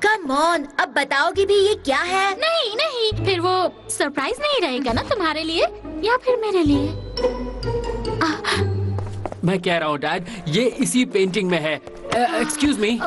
Come on, अब बताओगी भी ये क्या है? नहीं नहीं, फिर वो सरप्राइज नहीं रहेगा ना तुम्हारे लिए या फिर मेरे लिए? मैं कह रहा हूँ डैड, ये इसी पेंटिंग में है। एक्सक्यूज मी,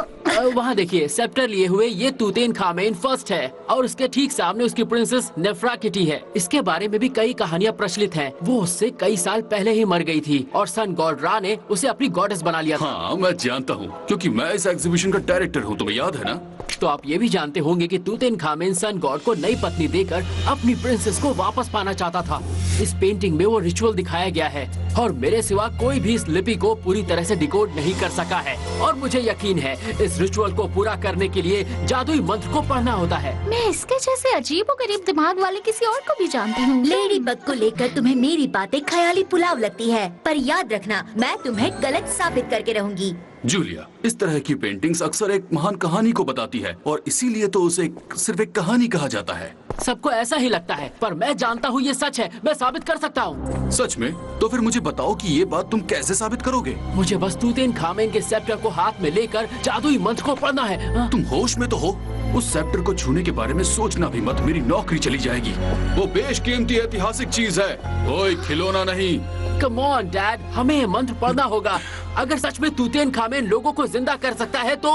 वहाँ देखिए, सेप्टर लिए हुए ये तूतेनखामेन फर्स्ट है और उसके ठीक सामने उसकी प्रिंसेस नेफ्राकिटी है। इसके बारे में भी कई कहानियाँ प्रचलित हैं। वो उससे कई साल पहले ही मर गई थी और सन गॉड रा ने उसे अपनी गॉडेस बना लिया था। हाँ, मैं जानता हूँ क्योंकि मैं इस एग्जीबिशन का डायरेक्टर हूँ, तुम्हें याद है ना? तो आप ये भी जानते होंगे कि तूतेनखामेन सन गॉड को नई पत्नी देकर अपनी प्रिंसेस को वापस पाना चाहता था। इस पेंटिंग में वो रिचुअल दिखाया गया है और मेरे सिवा कोई भी इस लिपि को पूरी तरह से डिकोड नहीं कर सका है। और मुझे यकीन है इस रिचुअल को पूरा करने के लिए जादुई मंत्र को पढ़ना होता है। मैं इसके जैसे अजीबोगरीब दिमाग वाले किसी और को भी जानती हूँ। लेडी बग को लेकर तुम्हें मेरी बातें ख्याली पुलाव लगती है, पर याद रखना मैं तुम्हें गलत साबित करके रहूंगी। जूलिया, इस तरह की पेंटिंग्स अक्सर एक महान कहानी को बताती है और इसीलिए तो उसे सिर्फ एक कहानी कहा जाता है। सबको ऐसा ही लगता है, पर मैं जानता हूँ ये सच है। मैं साबित कर सकता हूँ। सच में? तो फिर मुझे बताओ कि ये बात तुम कैसे साबित करोगे? मुझे बस तूतेनखामेन के सेप्टर को हाथ में लेकर जादुई मंत्र को पढ़ना है। तुम होश में तो हो? उस सेप्टर को छूने के बारे में सोचना भी मत, मेरी नौकरी चली जाएगी। वो बेशकीमती ऐतिहासिक चीज है, कोई खिलौना नहीं। कम ऑन डैड, हमें ये मंत्र पढ़ना होगा। अगर सच में तूतेनखामेन लोगों को जिंदा कर सकता है तो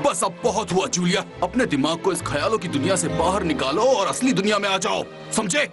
बस अब बहुत हुआ जूलिया, अपने दिमाग को इस ख्यालों की दुनिया से बाहर निकालो और असली दुनिया में आ जाओ, समझे?